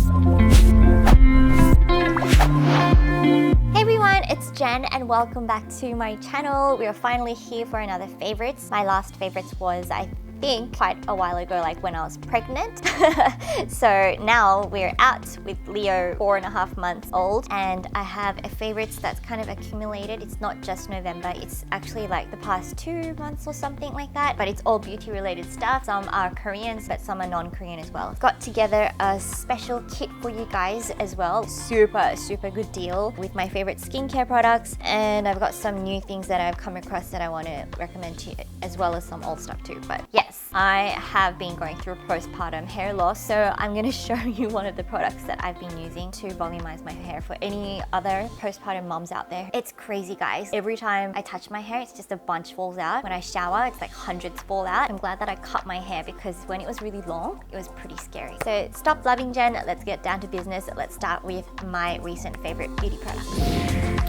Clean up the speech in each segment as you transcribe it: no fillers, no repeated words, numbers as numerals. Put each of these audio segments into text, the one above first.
Hey everyone, it's Jen and welcome back to my channel. We are finally here for another favorites. My last favorites was, I think, quite a while ago, like when I was pregnant. So now we're out with Leo, 4.5 months old, and I have a favorites that's kind of accumulated. It's not just November, it's actually like the past 2 months or something like that, but it's all beauty related stuff. Some are Koreans, but some are non-Korean as well. Got together a special kit for you guys as well. Super good deal with my favorite skincare products, and I've got some new things that I've come across that I want to recommend to you, as well as some old stuff too. But yes, I have been going through postpartum hair loss, so I'm going to show you one of the products that I've been using to volumize my hair for any other postpartum moms out there. It's crazy, guys. Every time I touch my hair, it's just a bunch falls out. When I shower, it's like hundreds fall out. I'm glad that I cut my hair because when it was really long, it was pretty scary. So stop blabbing, Jen. Let's get down to business. Let's start with my recent favorite beauty products.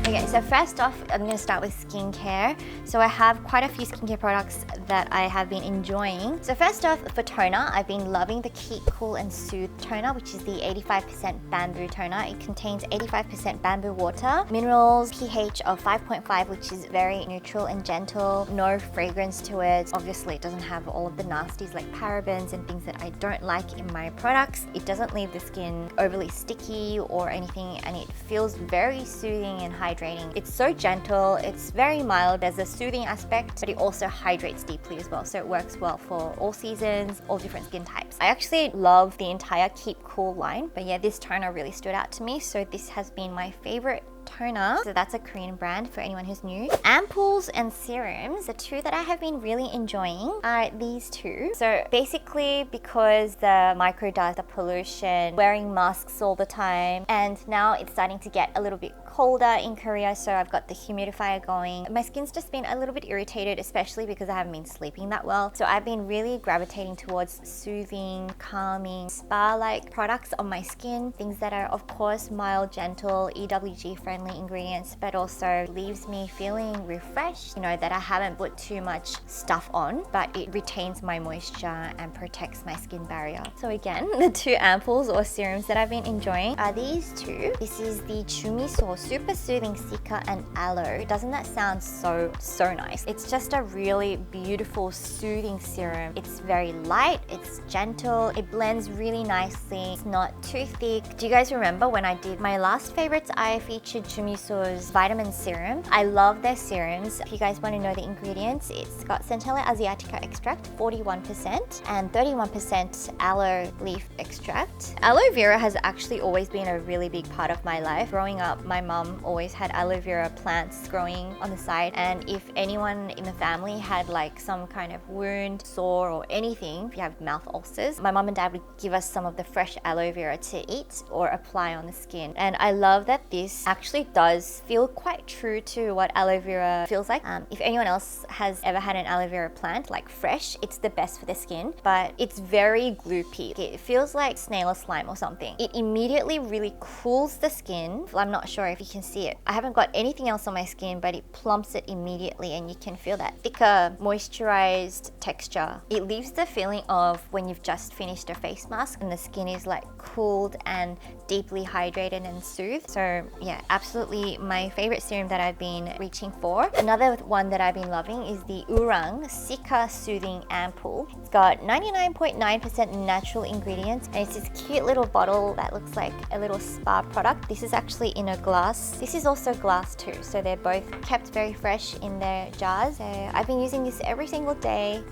Okay, so first off, I'm going to start with skincare. So I have quite a few skincare products that I have been enjoying. So first off, for toner, I've been loving the Keep Cool and Soothe toner, which is the 85% bamboo toner. It contains 85% bamboo water, minerals, pH of 5.5, which is very neutral and gentle, no fragrance to it. Obviously, it doesn't have all of the nasties like parabens and things that I don't like in my products. It doesn't leave the skin overly sticky or anything, and it feels very soothing and hydrating. It's so gentle, it's very mild. There's a soothing aspect, but it also hydrates deeply as well. So it works well for all seasons, all different skin types. I actually love the entire Keep Cool line, but yeah, this toner really stood out to me. So this has been my favorite toner. So that's a Korean brand for anyone who's new. Ampoules and serums, the two that I have been really enjoying are these two. So basically, because the microdust, the pollution, wearing masks all the time, and now it's starting to get a little bit colder in Korea, so I've got the humidifier going. My skin's just been a little bit irritated, especially because I haven't been sleeping that well. So I've been really gravitating towards soothing, calming, spa-like products on my skin. Things that are, of course, mild, gentle, EWG-friendly ingredients, but also leaves me feeling refreshed. You know, that I haven't put too much stuff on, but it retains my moisture and protects my skin barrier. So again, the two ampoules or serums that I've been enjoying are these two. This is the Jumiso Super Soothing Cica and Aloe. Doesn't that sound so nice? It's just a really beautiful soothing serum. It's very light, it's gentle, it blends really nicely, it's not too thick. Do you guys remember when I did my last favorites, I featured Jumiso's vitamin serum? I love their serums. If you guys want to know the ingredients, it's got Centella asiatica extract, 41%, and 31% aloe leaf extract. Aloe vera has actually always been a really big part of my life. Growing up, my mum always had aloe vera plants growing on the side, and if anyone in the family had like some kind of wound, sore, or anything, if you have mouth ulcers, my mum and dad would give us some of the fresh aloe vera to eat or apply on the skin. And I love that this actually does feel quite true to what aloe vera feels like. If anyone else has ever had an aloe vera plant, like fresh, it's the best for the skin, but it's very gloopy. It feels like snail or slime or something. It immediately really cools the skin. I'm not sure if you can see it. I haven't got anything else on my skin, but it plumps it immediately, and you can feel that thicker, moisturized texture. It leaves the feeling of when you've just finished a face mask and the skin is like cooled and deeply hydrated and soothed. So yeah, absolutely my favorite serum that I've been reaching for. Another one that I've been loving is the Oorang Cica Soothing Ampoule. It's got 99.9% natural ingredients, and it's this cute little bottle that looks like a little spa product. This is actually in a glass. This is also glass too, so they're both kept very fresh in their jars. So I've been using this every single day.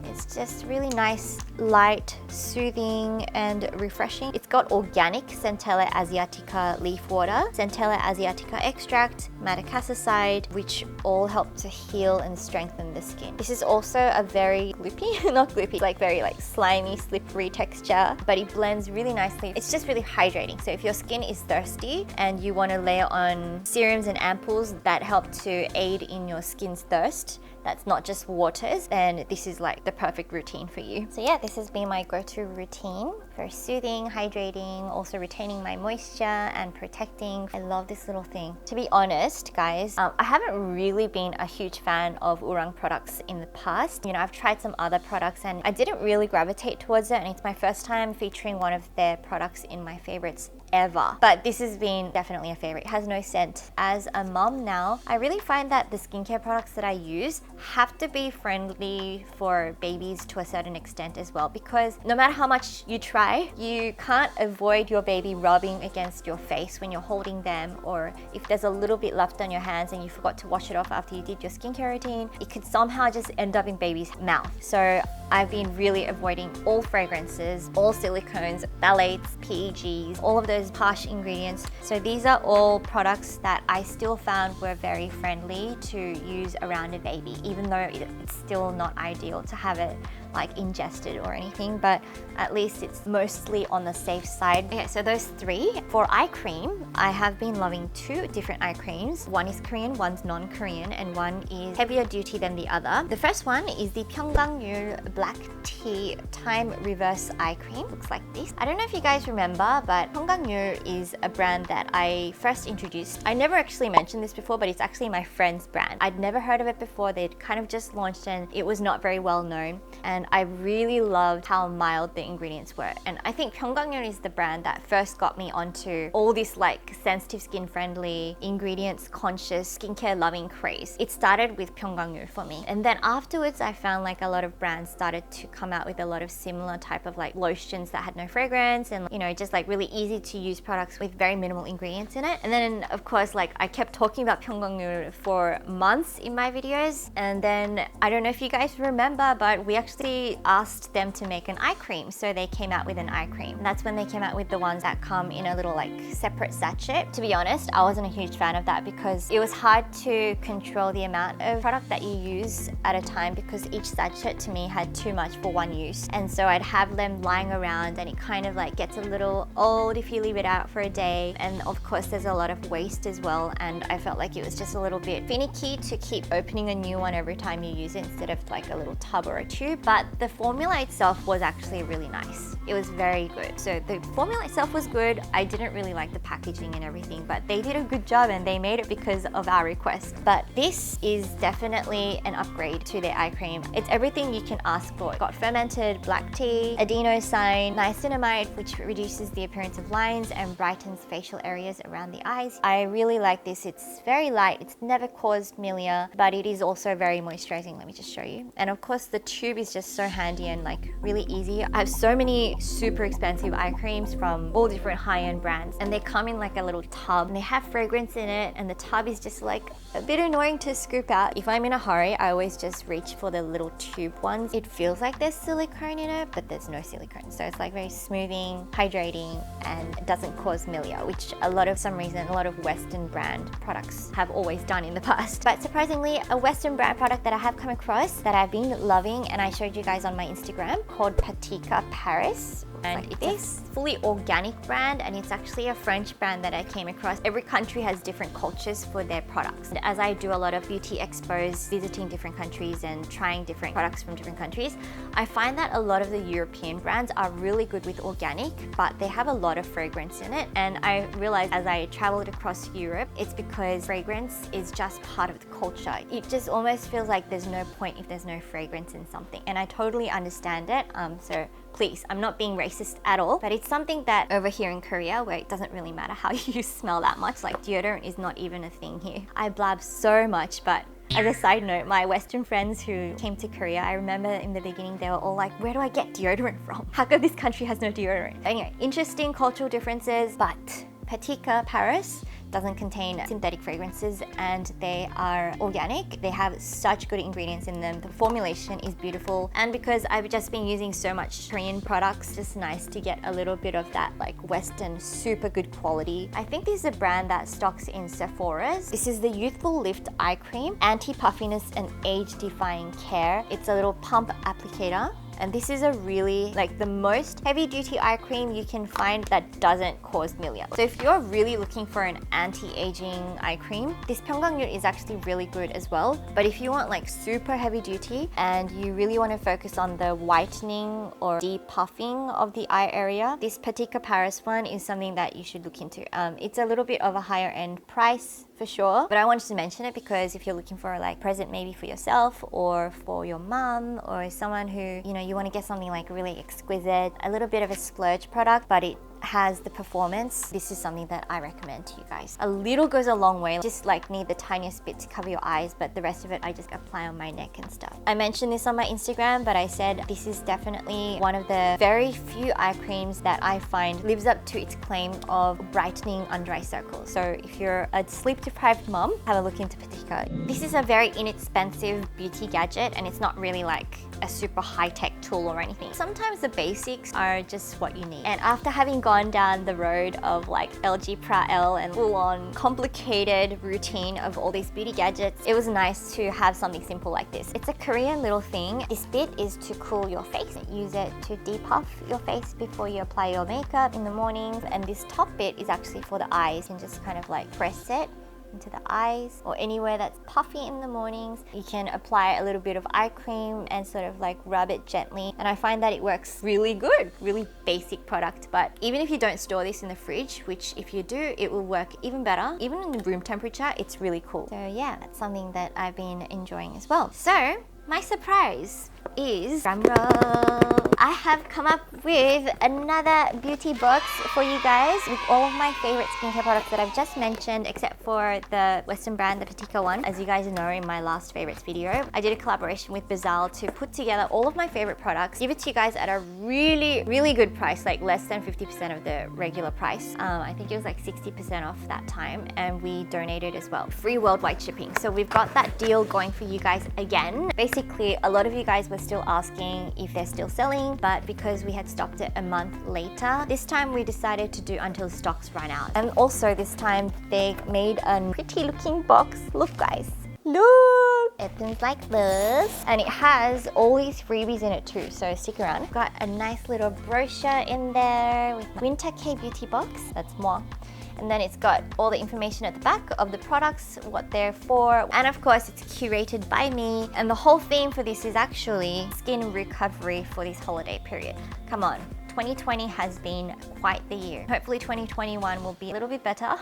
It's just really nice, light, soothing, and refreshing. It's got organic Centella asiatica leaf water, Centella asiatica extract, madecassoside, which all help to heal and strengthen the skin. This is also a very gloopy, not gloopy, like very like slimy, slippery texture, but it blends really nicely. It's just really hydrating. So if your skin is thirsty and you want to layer on serums and ampoules that help to aid in your skin's thirst, that's not just waters, then this is like the perfect routine for you. So yeah, this has been my go-to routine Very soothing, hydrating, also retaining my moisture and protecting. I love this little thing. To be honest, guys, I haven't really been a huge fan of Oorang products in the past. You know, I've tried some other products and I didn't really gravitate towards it, and it's my first time featuring one of their products in my favorites ever. But this has been definitely a favorite. It has no scent. As a mom now, I really find that the skincare products that I use have to be friendly for babies to a certain extent as well, because no matter how much you try, you can't avoid your baby rubbing against your face when you're holding them, or if there's a little bit left on your hands and you forgot to wash it off after you did your skincare routine, it could somehow just end up in baby's mouth. So I've been really avoiding all fragrances, all silicones, phthalates, PEGs, all of those harsh ingredients. So these are all products that I still found were very friendly to use around a baby, even though it's still not ideal to have it like ingested or anything, but at least it's mostly on the safe side. Okay, so those three. For eye cream, I have been loving two different eye creams. One is Korean, one's non-Korean, and one is heavier duty than the other. The first one is the Pyeonggangnul Black Tea Time Reverse Eye Cream. Looks like this. I don't know if you guys remember, but Pyeonggangnul is a brand that I first introduced. I never actually mentioned this before, but it's actually my friend's brand. I'd never heard of it before. They'd kind of just launched and it was not very well known. And I really loved how mild the ingredients were. And I think Pyeonggangnul is the brand that first got me onto all this like sensitive skin friendly, ingredients conscious, skincare loving craze. It started with Pyeonggangnul for me. And then afterwards I found like a lot of brands started to come out with a lot of similar type of like lotions that had no fragrance and, you know, just like really easy to use products with very minimal ingredients in it. And then of course, like I kept talking about Pyeonggangnul for months in my videos. And then I don't know if you guys remember, but we actually asked them to make an eye cream, so they came out with an eye cream. And that's when they came out with the ones that come in a little like separate sachet. To be honest, I wasn't a huge fan of that because it was hard to control the amount of product that you use at a time, because each sachet to me had too much for one use, and so I'd have them lying around and it kind of like gets a little old if you leave it out for a day. And of course there's a lot of waste as well, and I felt like it was just a little bit finicky to keep opening a new one every time you use it instead of like a little tub or a tube. But the formula itself was actually really nice. It was very good. So the formula itself was good. I didn't really like the packaging and everything, but they did a good job and they made it because of our request. But this is definitely an upgrade to their eye cream. It's everything you can ask for. It got fermented black tea, adenosine, niacinamide, which reduces the appearance of lines and brightens facial areas around the eyes. I really like this. It's very light. It's never caused milia, but it is also very moisturizing. Let me just show you. And of course the tube is just so handy and like really easy. I have so many super expensive eye creams from all different high-end brands, and they come in like a little tub and they have fragrance in it, and the tub is just like a bit annoying to scoop out. If I'm in a hurry, I always just reach for the little tube ones. It feels like there's silicone in it, but there's no silicone. So it's like very smoothing, hydrating, and it doesn't cause milia, which a lot of Western brand products have always done in the past. But surprisingly, a Western brand product that I have come across that I've been loving, and I showed you guys on my Instagram, called Passioncat Paris. And it's a fully organic brand, and it's actually a French brand that I came across. Every country has different cultures for their products. And as I do a lot of beauty expos, visiting different countries and trying different products from different countries, I find that a lot of the European brands are really good with organic, but they have a lot of fragrance in it. And I realized as I traveled across Europe, it's because fragrance is just part of the culture. It just almost feels like there's no point if there's no fragrance in something. And I totally understand it. So please, I'm not being racist at all, but it's something that over here in Korea, where it doesn't really matter how you smell that much, like deodorant is not even a thing here. I blab so much, but as a side note, my Western friends who came to Korea, I remember in the beginning, they were all like, where do I get deodorant from? How come this country has no deodorant? Anyway, interesting cultural differences, but Passioncat Paris doesn't contain synthetic fragrances and they are organic. They have such good ingredients in them. The formulation is beautiful, and because I've just been using so much Korean products, it's just nice to get a little bit of that like Western super good quality. I think this is a brand that stocks in Sephora's. This is the Youthful Lift Eye Cream, anti-puffiness and age-defying care. It's a little pump applicator. And this is a really, like, the most heavy duty eye cream you can find that doesn't cause milia. So if you're really looking for an anti-aging eye cream, this 평강률 is actually really good as well. But if you want like super heavy duty and you really want to focus on the whitening or depuffing of the eye area, this Petit Paris one is something that you should look into. It's a little bit of a higher end price for sure, but I wanted to mention it because if you're looking for like present maybe for yourself or for your mum or someone who, you know, you want to get something like really exquisite, a little bit of a splurge product, but it has the performance, this is something that I recommend to you guys. A little goes a long way, just like need the tiniest bit to cover your eyes, but the rest of it I just apply on my neck and stuff. I mentioned this on my Instagram, but I said this is definitely one of the very few eye creams that I find lives up to its claim of brightening under eye circles. So if you're a sleep deprived mom, have a look into Patika. This is a very inexpensive beauty gadget and it's not really like a super high-tech tool or anything. Sometimes the basics are just what you need. And after having gone down the road of like LG Pra-L and full-on complicated routine of all these beauty gadgets, it was nice to have something simple like this. It's a Korean little thing. This bit is to cool your face. Use it to depuff your face before you apply your makeup in the mornings. And this top bit is actually for the eyes. You can just kind of like press it into the eyes or anywhere that's puffy in the mornings. You can apply a little bit of eye cream and sort of like rub it gently, and I find that it works really good. Really basic product, but even if you don't store this in the fridge, which if you do, it will work even better. Even in room temperature, it's really cool. So yeah, that's something that I've been enjoying as well. So my surprise is, drumroll, I have come up with another beauty box for you guys with all of my favorite skincare products that I've just mentioned, except for the Western brand, the Patika one. As you guys know, in my last favorites video, I did a collaboration with Bazal to put together all of my favorite products, give it to you guys at a really good price, like less than 50% of the regular price. I think it was like 60% off that time, and we donated as well. Free worldwide shipping. So we've got that deal going for you guys again. Basically, a lot of you guys were still asking if they're still selling, but because we had stopped it a month later, this time we decided to do until stocks run out. And also this time they made a pretty looking box. Look guys, look! It opens like this, and it has all these freebies in it too, so stick around. Got a nice little brochure in there with Winter KBeauty box, that's moi. And then it's got all the information at the back of the products, what they're for, and of course it's curated by me. And the whole theme for this is actually skin recovery for this holiday period. Come on. 2020 has been quite the year. Hopefully 2021 will be a little bit better.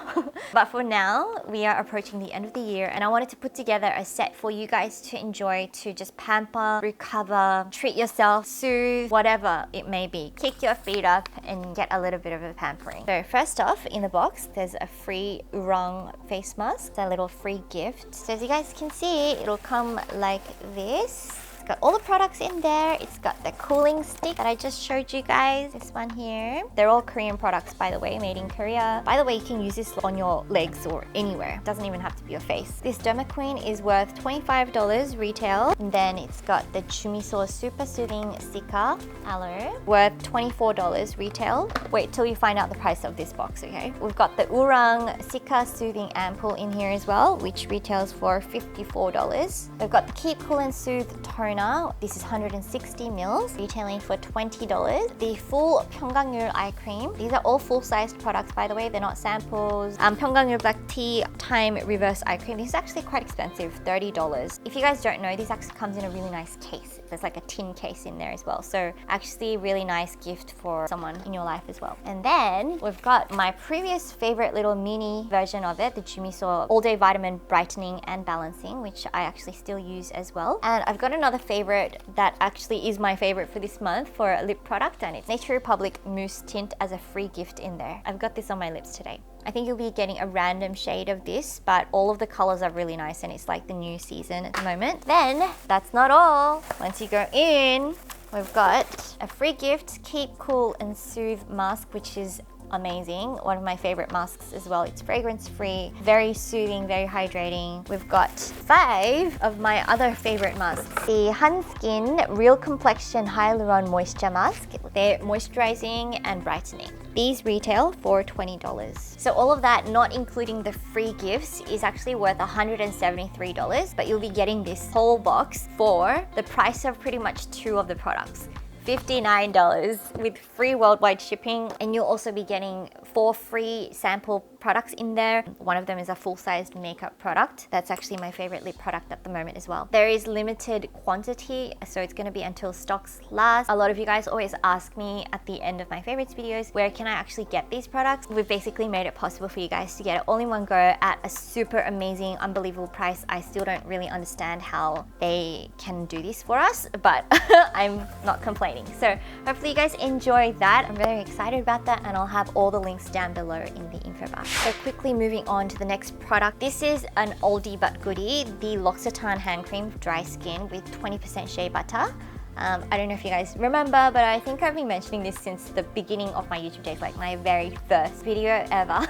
But for now, we are approaching the end of the year, and I wanted to put together a set for you guys to enjoy, to just pamper, recover, treat yourself, soothe, whatever it may be. Kick your feet up and get a little bit of a pampering. So first off, in the box, there's a free Oorang face mask. It's a little free gift. So as you guys can see, it'll come like this. Got all the products in there. It's got the cooling stick that I just showed you guys. This one here. They're all Korean products, by the way, made in Korea. By the way, you can use this on your legs or anywhere. It doesn't even have to be your face. This Derma Queen is worth $25 retail. And then it's got the Jumiso Super Soothing Cica Aloe, worth $24 retail. Wait till you find out the price of this box, okay? We've got the Oorang Cica Soothing Ampoule in here as well, which retails for $54. We've got the Keep Cool and Soothe Toner. This is 160 mils, retailing for $20. The full 평강률 eye cream. These are all full-sized products, by the way. They're not samples. 평강률 Black Tea Time Reverse Eye Cream. This is actually quite expensive, $30. If you guys don't know, this actually comes in a really nice case. There's like a tin case in there as well. So actually really nice gift for someone in your life as well. And then we've got my previous favorite little mini version of it, the Jumiso All Day Vitamin Brightening and Balancing, which I actually still use as well. And I've got another favorite that actually is my favorite for this month for a lip product, and it's Nature Republic Mousse Tint as a free gift in there. I've got this on my lips today. I think you'll be getting a random shade of this, but all of the colors are really nice and it's like the new season at the moment. Then, that's not all. Once you go in, we've got a free gift, Keep Cool and Soothe Mask, which is amazing. One of my favorite masks as well. It's fragrance free, very soothing, very hydrating. We've got 5 of my other favorite masks. The Hanskin Real Complexion Hyaluron Moisture Mask. They're moisturizing and brightening. These retail for $20. So all of that, not including the free gifts, is actually worth $173, but you'll be getting this whole box for the price of pretty much 2 of the products. $59 with free worldwide shipping, and you'll also be getting 4 free sample products in there. One of them is a full-sized makeup product. That's actually my favorite lip product at the moment as well. There is limited quantity, so it's going to be until stocks last. A lot of you guys always ask me at the end of my favorites videos, where can I actually get these products? We've basically made it possible for you guys to get it all in one go at a super amazing, unbelievable price. I still don't really understand how they can do this for us, but I'm not complaining. So hopefully you guys enjoy that. I'm very excited about that, and I'll have all the links down below in the info bar. So quickly moving on to the next product. This is an oldie but goodie, the L'Occitane hand cream dry skin with 20% shea butter. I don't know if you guys remember, but I think I've been mentioning this since the beginning of my YouTube days, like my very first video ever.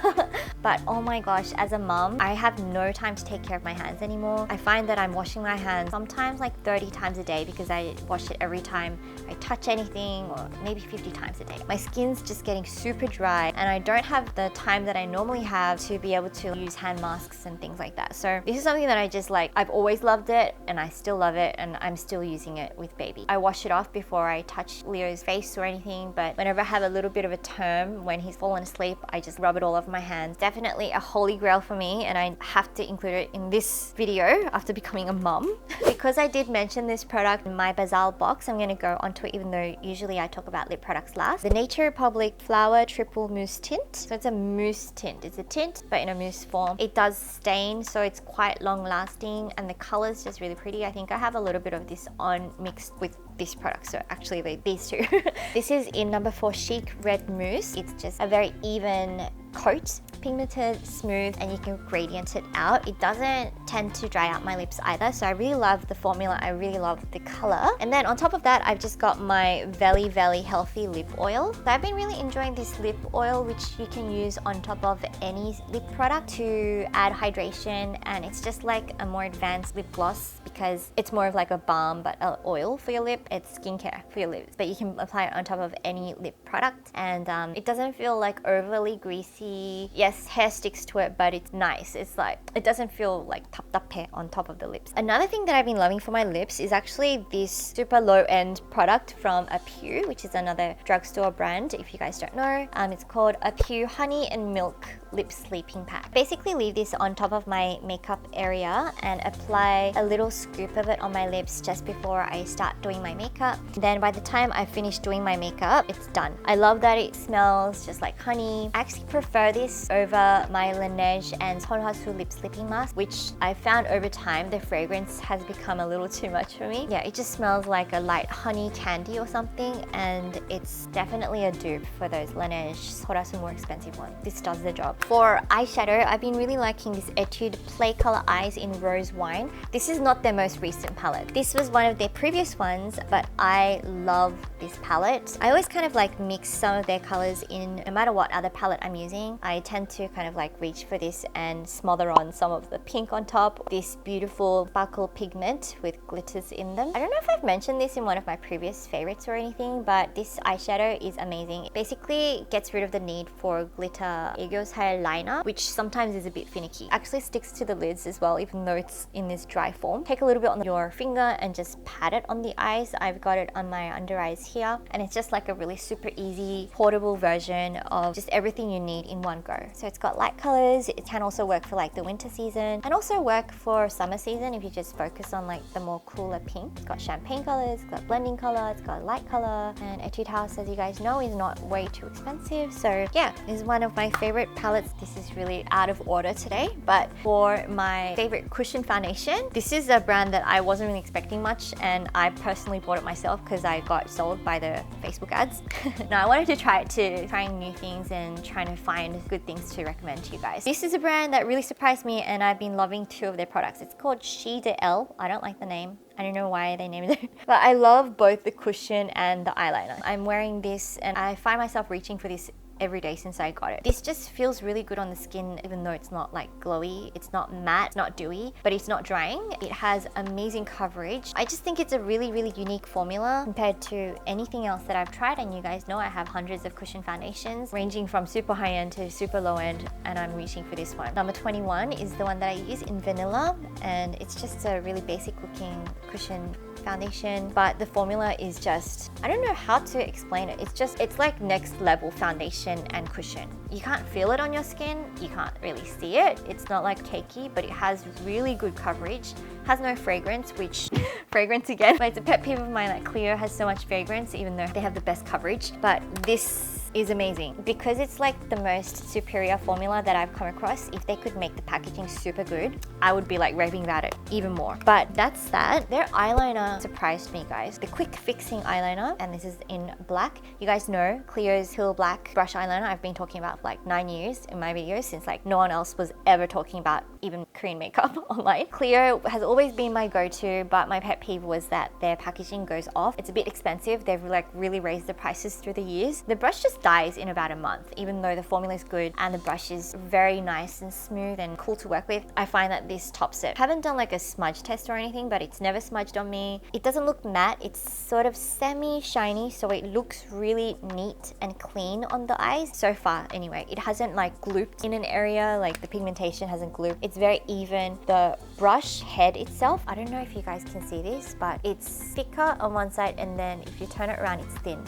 But oh my gosh, as a mum, I have no time to take care of my hands anymore. I find that I'm washing my hands sometimes like 30 times a day because I wash it every time I touch anything, or maybe 50 times a day. My skin's just getting super dry, and I don't have the time that I normally have to be able to use hand masks and things like that. So this is something that I just like. I've always loved it, and I still love it, and I'm still using it with baby. I wash it off before I touch Leo's face or anything, but whenever I have a little bit of a term, when he's fallen asleep, I just rub it all over my hands. Definitely a holy grail for me, and I have to include it in this video after becoming a mum. Because I did mention this product in my Bazaar box, I'm going to go onto it, even though usually I talk about lip products last. The Nature Republic Flower Triple Mousse Tint. So it's a mousse tint. It's a tint, but in a mousse form. It does stain, so it's quite long lasting, and the color is just really pretty. I think I have a little bit of this on mixed with this product, so actually these two. This is in number 4 Chic Red Mousse. It's just a very even coat, pigmented, smooth, and you can gradient it out. It doesn't tend to dry out my lips either, so I really love the formula. I really love the color. And then on top of that, I've just got my Veli Healthy Lip Oil. So I've been really enjoying this lip oil, which you can use on top of any lip product to add hydration, and it's just like a more advanced lip gloss because it's more of like a balm but an oil for your lip. It's skincare for your lips, but you can apply it on top of any lip product, and it doesn't feel like overly greasy. Yes, hair sticks to it, but it's nice. It's like, it doesn't feel like tapped hair on top of the lips. Another thing that I've been loving for my lips is actually this super low-end product from Beaut, which is another drugstore brand, if you guys don't know. It's called Beaut Honey and Milk Lip Sleeping Pack. Basically leave this on top of my makeup area and apply a little scoop of it on my lips just before I start doing my makeup. Then by the time I finish doing my makeup, it's done. I love that it smells just like honey. I actually prefer this over my Laneige and Solhasu lip sleeping mask, which I found over time the fragrance has become a little too much for me. Yeah, it just smells like a light honey candy or something, and it's definitely a dupe for those Laneige Solhasu more expensive ones. This does the job. For eyeshadow, I've been really liking this Etude Play Color Eyes in Rose Wine. This is not their most recent palette. This was one of their previous ones, but I love this palette. I always kind of like mix some of their colors in, no matter what other palette I'm using. I tend to kind of like reach for this and smother on some of the pink on top. This beautiful sparkle pigment with glitters in them. I don't know if I've mentioned this in one of my previous favorites or anything, but this eyeshadow is amazing. It basically gets rid of the need for glitter hair liner, which sometimes is a bit finicky. Actually sticks to the lids as well, even though it's in this dry form. Take a little bit on your finger and just pat it on the eyes. I've got it on my under eyes here, and it's just like a really super easy portable version of just everything you need in one go. So it's got light colors. It can also work for like the winter season, and also work for summer season if you just focus on like the more cooler pink. It's got champagne colors, it's got blending color, it's got light color, and Etude House, as you guys know, is not way too expensive. So yeah, this is one of my favorite palettes. This is really out of order today, but for my favorite cushion foundation, this is a brand that I wasn't really expecting much, and I personally bought it myself because I got sold by the Facebook ads. Now I wanted to try it too, trying new things and trying to find good things to recommend to you guys. This is a brand that really surprised me, and I've been loving 2 of their products. It's called Shea de Elle. I don't like the name. I don't know why they named it, but I love both the cushion and the eyeliner. I'm wearing this, and I find myself reaching for this every day since I got it. This just feels really good on the skin, even though it's not like glowy, it's not matte, it's not dewy, but it's not drying. It has amazing coverage. I just think it's a really, really unique formula compared to anything else that I've tried, and you guys know I have hundreds of cushion foundations ranging from super high end to super low end, and I'm reaching for this one. Number 21 is the one that I use in vanilla, and it's just a really basic looking cushion foundation, but the formula is just, I don't know how to explain it. It's like next level foundation and cushion. You can't feel it on your skin, you can't really see it. It's not like cakey, but it has really good coverage. Has no fragrance, which fragrance again, but it's a pet peeve of mine that Cleo has so much fragrance even though they have the best coverage. But this is amazing because it's like the most superior formula that I've come across. If they could make the packaging super good, I would be like raving about it even more. But that's that. Their eyeliner surprised me, guys. The quick fixing eyeliner, and this is in black. You guys know Cleo's Hill Black brush eyeliner I've been talking about for like 9 years in my videos, since like no one else was ever talking about even Korean makeup online. Cleo has always been my go-to, but my pet peeve was that their packaging goes off. It's a bit expensive. They've like really raised the prices through the years. The brush just dies in about a month, even though the formula is good and the brush is very nice and smooth and cool to work with. I find that this tops it. I haven't done like a smudge test or anything, but it's never smudged on me. It doesn't look matte. It's sort of semi-shiny, so it looks really neat and clean on the eyes. So far, anyway. It hasn't like glooped in an area, like the pigmentation hasn't glooped. It's very even. The brush head itself, I don't know if you guys can see this, but it's thicker on one side, and then if you turn it around, it's thin.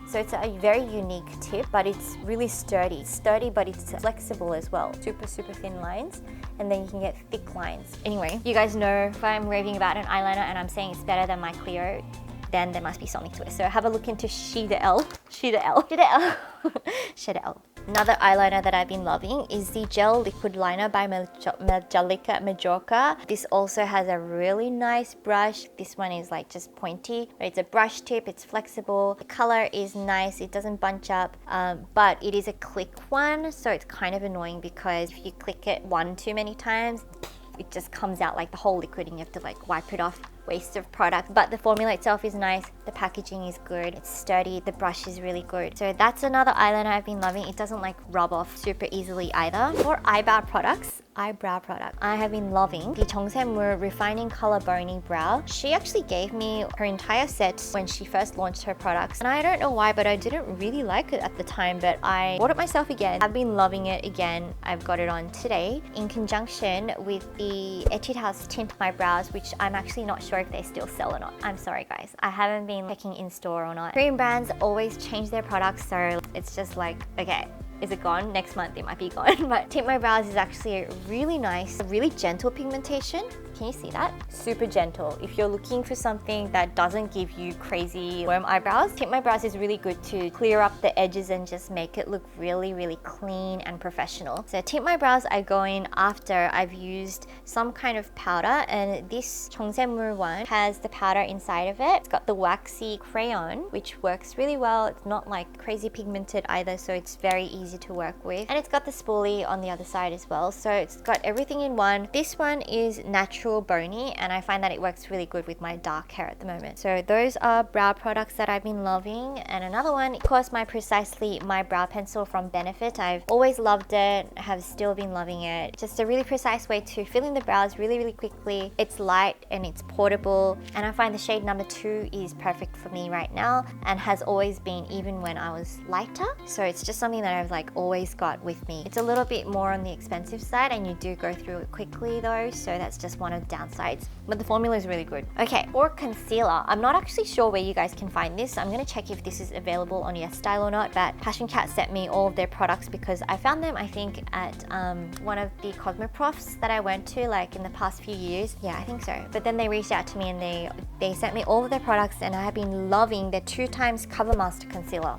So it's a very unique tip, but it's really sturdy. It's sturdy, but it's flexible as well. Super, super thin lines, and then you can get thick lines. Anyway, you guys know if I'm raving about an eyeliner and I'm saying it's better than my Cleo, then there must be something to it. So have a look into Shea. Another eyeliner that I've been loving is the Gel Liquid Liner by Majorca. This also has a really nice brush. This one is like just pointy. It's a brush tip, it's flexible. The color is nice, it doesn't bunch up, but it is a click one, so it's kind of annoying because if you click it one too many times, it just comes out like the whole liquid and you have to like wipe it off. Waste of product. But the formula itself is nice, the packaging is good, it's sturdy, the brush is really good. So that's another eyeliner I've been loving. It doesn't like rub off super easily either. For eyebrow products, I have been loving the 정샘물 Refining Color Bony Brow. She actually gave me her entire set when she first launched her products, and I don't know why, but I didn't really like it at the time, but I bought it myself again. I've been loving it again. I've got it on today in conjunction with the Etude House Tint My Brows, which I'm actually not sure if they still sell or not. I'm sorry guys, I haven't been checking in store or not. Korean brands always change their products, so it's just like, okay, is it gone? Next month it might be gone. But Tint My Brows is actually really nice, really gentle pigmentation. Can you see that? Super gentle. If you're looking for something that doesn't give you crazy worm eyebrows, Tint My Brows is really good to clear up the edges and just make it look really, really clean and professional. So Tint My Brows I go in after I've used some kind of powder, and this 정샘물 one has the powder inside of it. It's got the waxy crayon, which works really well. It's not like crazy pigmented either, so it's very easy to work with. And it's got the spoolie on the other side as well, so it's got everything in one. This one is natural bony, and I find that it works really good with my dark hair at the moment. So those are brow products that I've been loving. And another one, of course, my Precisely My Brow Pencil from Benefit. I've always loved it, have still been loving it. Just a really precise way to fill in the brows really, really quickly. It's light and it's portable, and I find the shade number 2 is perfect for me right now and has always been, even when I was lighter. So it's just something that I've like always got with me. It's a little bit more on the expensive side, and you do go through it quickly though, so that's just one of the downsides, but the formula is really good. Okay, for concealer, I'm not actually sure where you guys can find this. I'm gonna check if this is available on YesStyle or not, but Passioncat sent me all of their products because I found them, I think, at one of the Cosmoprofs that I went to like in the past few years. Yeah, I think so. But then they reached out to me and they sent me all of their products, and I have been loving their 2x Cover Master Concealer.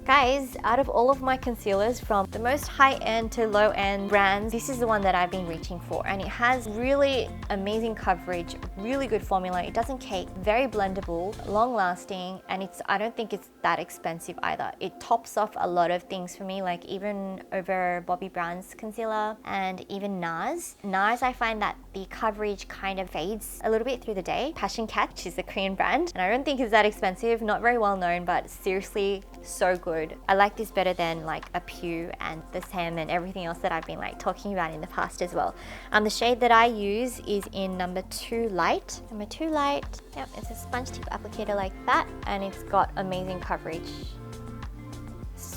Guys, out of all of my concealers, from the most high-end to low-end brands, this is the one that I've been reaching for, and it has really amazing coverage, really good formula. It doesn't cake, very blendable, long-lasting, and I don't think it's that expensive either. It tops off a lot of things for me, like even over Bobbi Brown's concealer and even NARS. NARS, I find that the coverage kind of fades a little bit through the day. Passioncat, which is a Korean brand, and I don't think it's that expensive, not very well known, but seriously so good. I like this better than like a Beaut and the Sam and everything else that I've been like talking about in the past as well. The shade that I use is in number 2 Light. Number 2 Light, yep, it's a sponge tip applicator like that, and it's got amazing coverage.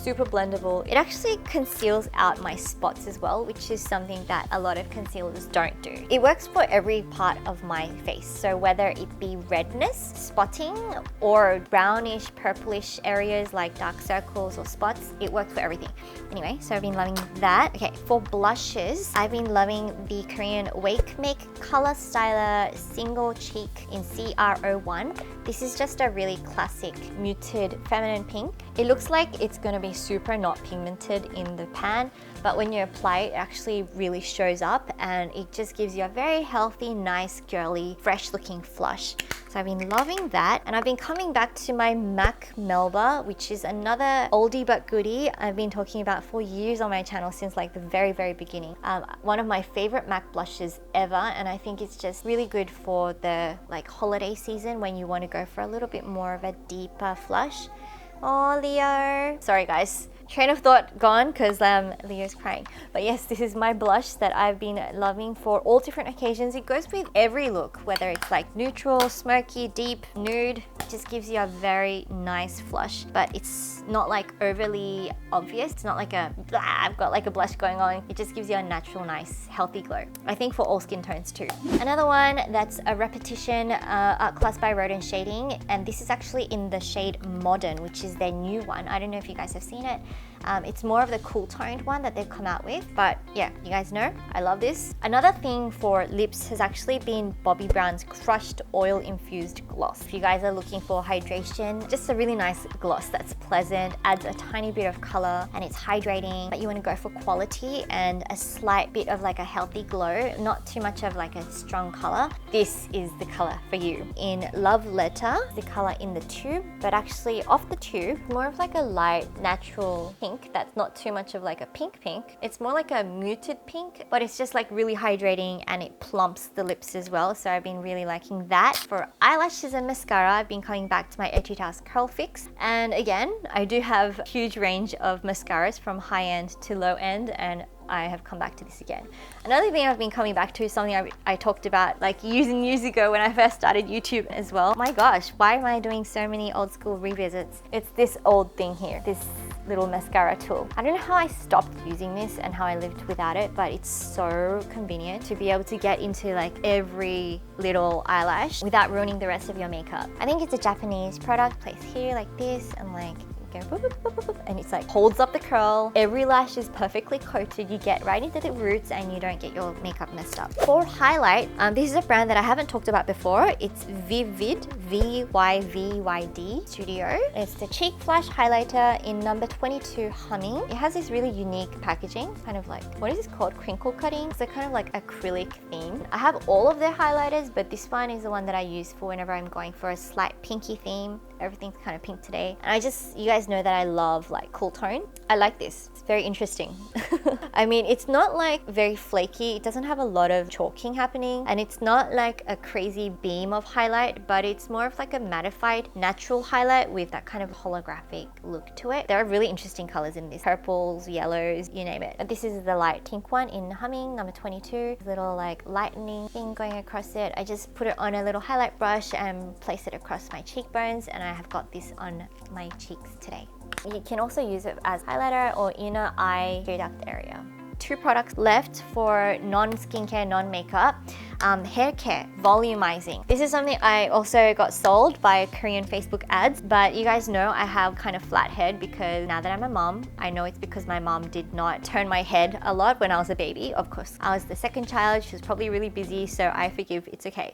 super blendable. It actually conceals out my spots as well, which is something that a lot of concealers don't do. It works for every part of my face. So whether it be redness, spotting, or brownish, purplish areas like dark circles or spots, it works for everything. Anyway, so I've been loving that. Okay, for blushes, I've been loving the Korean Wake Make Color Styler Single Cheek in CR01. This is just a really classic muted feminine pink. It looks like it's gonna be super not pigmented in the pan, but when you apply it, it actually really shows up and it just gives you a very healthy, nice, girly, fresh looking flush. So I've been loving that, and I've been coming back to my MAC Melba, which is another oldie but goodie I've been talking about for years on my channel since like the very beginning. One of my favorite MAC blushes ever, and I think it's just really good for the like holiday season when you want to go for a little bit more of a deeper flush. Oh, Leo. Sorry guys. Train of thought gone because Leo's crying. But yes, this is my blush that I've been loving for all different occasions. It goes with every look, whether it's like neutral, smoky, deep, nude. It just gives you a very nice flush, but it's not like overly obvious. It's not like a, blah, I've got like a blush going on. It just gives you a natural, nice, healthy glow. I think for all skin tones too. Another one that's a repetition, Artclass by Rodin shading. And this is actually in the shade Modern, which is their new one. I don't know if you guys have seen it. It's more of the cool toned one that they've come out with, but yeah, you guys know I love this. Another thing for lips has actually been Bobbi Brown's Crushed Oil Infused Gloss. If you guys are looking for hydration, just a really nice gloss that's pleasant, adds a tiny bit of color, and it's hydrating, but you want to go for quality and a slight bit of like a healthy glow, not too much of like a strong color. This is the color for you. In Love Letter, the color in the tube, but actually off the tube, more of like a light, natural pink that's not too much of like a pink. It's more like a muted pink, but it's just like really hydrating and it plumps the lips as well. So I've been really liking that. For eyelashes and mascara, I've been coming back to my Etude Curl Fix. And again, I do have a huge range of mascaras from high end to low end, and I have come back to this again. Another thing I've been coming back to is something I talked about like years and years ago when I first started YouTube as well. My gosh, why am I doing so many old school revisits? It's this old thing here, this little mascara tool. I don't know how I stopped using this and how I lived without it, but it's so convenient to be able to get into like every little eyelash without ruining the rest of your makeup. I think it's a Japanese product, placed here like this, and like boop, boop, boop, boop, boop, and it's like holds up the curl. Every lash is perfectly coated. You get right into the roots and you don't get your makeup messed up. For highlight, this is a brand that I haven't talked about before. It's Vivid, V-Y-V-Y-D Studio. It's the Cheek Flash Highlighter in number 22 Humming. It has this really unique packaging, kind of like, what is this called? Crinkle cutting. It's a kind of like acrylic theme. I have all of their highlighters, but this one is the one that I use for whenever I'm going for a slight pinky theme. Everything's kind of pink today. And you guys know that I love like cool tone. I like this. It's very interesting. I mean, it's not like very flaky. It doesn't have a lot of chalking happening, and it's not like a crazy beam of highlight, but it's more of like a mattified natural highlight with that kind of holographic look to it. There are really interesting colors in this. Purples, yellows, you name it. But this is the light pink one in Humming, number 22. Little like lightening thing going across it. I just put it on a little highlight brush and place it across my cheekbones, and I have got this on my cheeks today. You can also use it as highlighter or inner eye tear duct area. 2 products left for non-skincare, non-makeup. Hair care, volumizing. This is something I also got sold by Korean Facebook ads, but you guys know I have kind of flat head because now that I'm a mom, I know it's because my mom did not turn my head a lot when I was a baby. Of course, I was the second child. She was probably really busy, so I forgive, it's okay.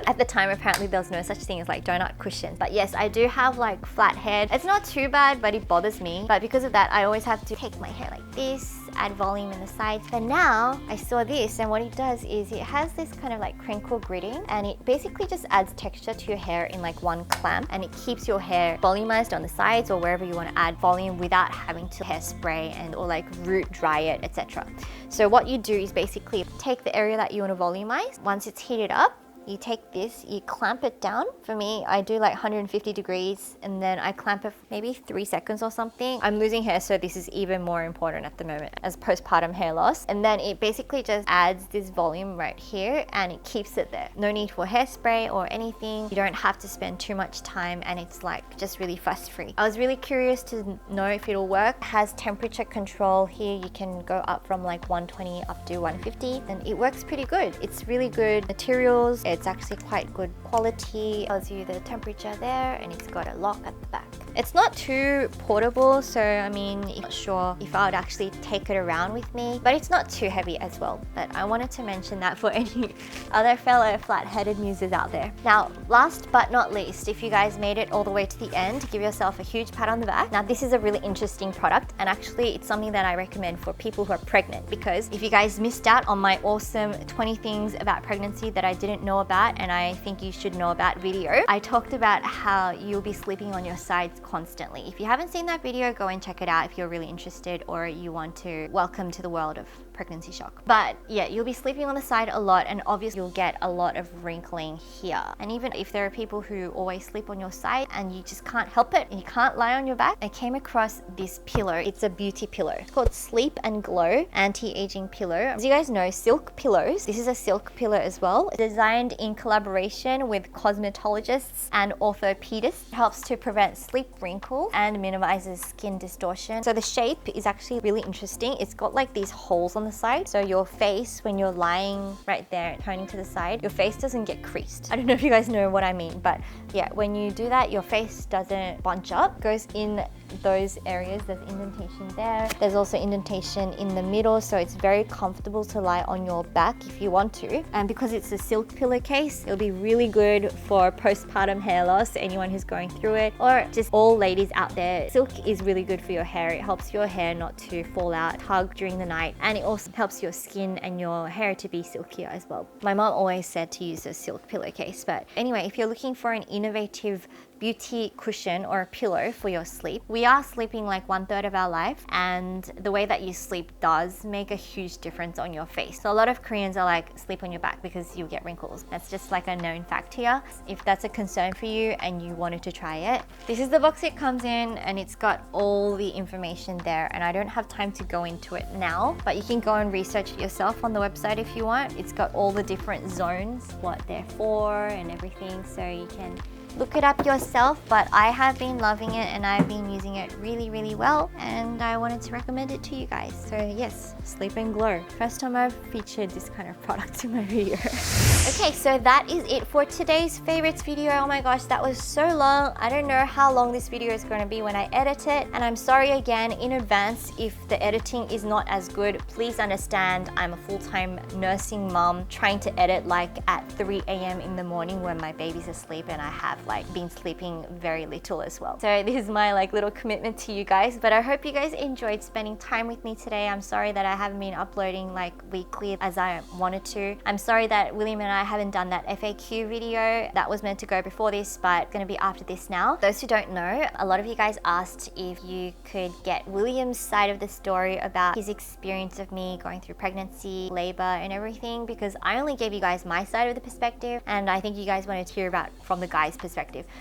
At the time, apparently there was no such thing as like donut cushions. But yes, I do have like flat head. It's not too bad, but it bothers me. But because of that, I always have to take my hair like this, add volume in the sides. But now I saw this, and what it does is it has this kind of like crinkle gridding, and it basically just adds texture to your hair in like one clamp, and it keeps your hair volumized on the sides or wherever you want to add volume without having to hairspray and or like root dry it, etc. So what you do is basically take the area that you want to volumize. Once it's heated up, you take this, you clamp it down. For me, I do like 150 degrees and then I clamp it for maybe 3 seconds or something. I'm losing hair, so this is even more important at the moment as postpartum hair loss. And then it basically just adds this volume right here and it keeps it there. No need for hairspray or anything. You don't have to spend too much time and it's like just really fuss free. I was really curious to know if it'll work. It has temperature control here. You can go up from like 120 up to 150 and it works pretty good. It's really good materials. It's actually quite good quality. It tells you the temperature there and it's got a lock at the back. It's not too portable, so I mean, I'm not sure if I would actually take it around with me, but it's not too heavy as well. But I wanted to mention that for any other fellow flat-headed muses out there. Now, last but not least, if you guys made it all the way to the end, give yourself a huge pat on the back. Now, this is a really interesting product, and actually it's something that I recommend for people who are pregnant, because if you guys missed out on my awesome 20 things about pregnancy that I didn't know about and I think you should know about video, I talked about how you'll be sleeping on your sides constantly. If you haven't seen that video, go and check it out if you're really interested or you want to welcome to the world of pregnancy shock. But yeah, you'll be sleeping on the side a lot and obviously you'll get a lot of wrinkling here. And even if there are people who always sleep on your side and you just can't help it, you can't lie on your back, I came across this pillow. It's a beauty pillow. It's called Sleep and Glow Anti-Aging Pillow. As you guys know, silk pillows. This is a silk pillow as well. It's designed in collaboration with cosmetologists and orthopedists. It helps to prevent sleep wrinkles and minimizes skin distortion. So the shape is actually really interesting. It's got like these holes on the side, so your face, when you're lying right there turning to the side, your face doesn't get creased. I don't know if you guys know what I mean, but yeah, when you do that, your face doesn't bunch up. It goes in those areas. There's indentation there. There's also indentation in the middle, so it's very comfortable to lie on your back if you want to. And because it's a silk pillowcase, it'll be really good for postpartum hair loss, anyone who's going through it, or just all ladies out there. Silk is really good for your hair. It helps your hair not to fall out, tug during the night, and it also helps your skin and your hair to be silkier as well. My mom always said to use a silk pillowcase, but anyway, if you're looking for an innovative beauty cushion or a pillow for your sleep. We are sleeping like 1/3 of our life, and the way that you sleep does make a huge difference on your face. So a lot of Koreans are like, sleep on your back because you'll get wrinkles. That's just like a known fact here. If that's a concern for you and you wanted to try it, this is the box it comes in, and it's got all the information there, and I don't have time to go into it now, but you can go and research it yourself on the website if you want. It's got all the different zones, what they're for and everything, so you can look it up yourself. But I have been loving it and I've been using it really, really well, and I wanted to recommend it to you guys. So yes, Sleep and Glow. First time I've featured this kind of product in my video. Okay, so that is it for today's favorites video. Oh my gosh, that was so long. I don't know how long this video is going to be when I edit it, and I'm sorry again in advance if the editing is not as good. Please understand, I'm a full-time nursing mom trying to edit like at 3 a.m. in the morning when my baby's asleep, and I have like been sleeping very little as well. So this is my like little commitment to you guys, but I hope you guys enjoyed spending time with me today. I'm sorry that I haven't been uploading like weekly as I wanted to. I'm sorry that William and I haven't done that FAQ video. That was meant to go before this, but it's gonna be after this now. Those who don't know, a lot of you guys asked if you could get William's side of the story about his experience of me going through pregnancy, labor and everything, because I only gave you guys my side of the perspective, and I think you guys wanted to hear about from the guy's perspective.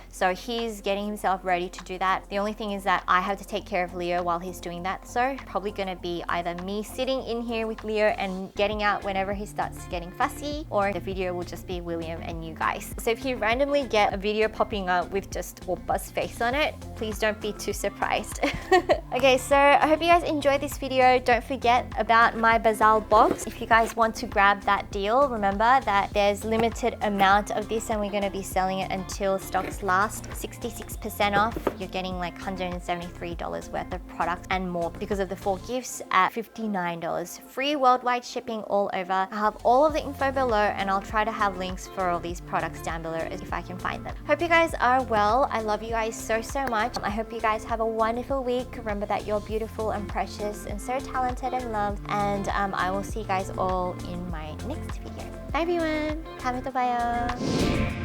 So he's getting himself ready to do that. The only thing is that I have to take care of Leo while he's doing that. So probably gonna be either me sitting in here with Leo and getting out whenever he starts getting fussy, or the video will just be William and you guys. So if you randomly get a video popping up with just Oppa's face on it, please don't be too surprised. Okay, so I hope you guys enjoyed this video. Don't forget about my Bazaar box. If you guys want to grab that deal, remember that there's limited amount of this and we're gonna be selling it until stocks last. 66% off. You're getting like $173 worth of product and more because of the 4 gifts at $59. Free worldwide shipping all over. I have all of the info below, and I'll try to have links for all these products down below if I can find them. Hope you guys are well. I love you guys so, so much. I hope you guys have a wonderful week. Remember that you're beautiful and precious and so talented and loved, and I will see you guys all in my next video. Bye everyone. 다음에 또 봐요.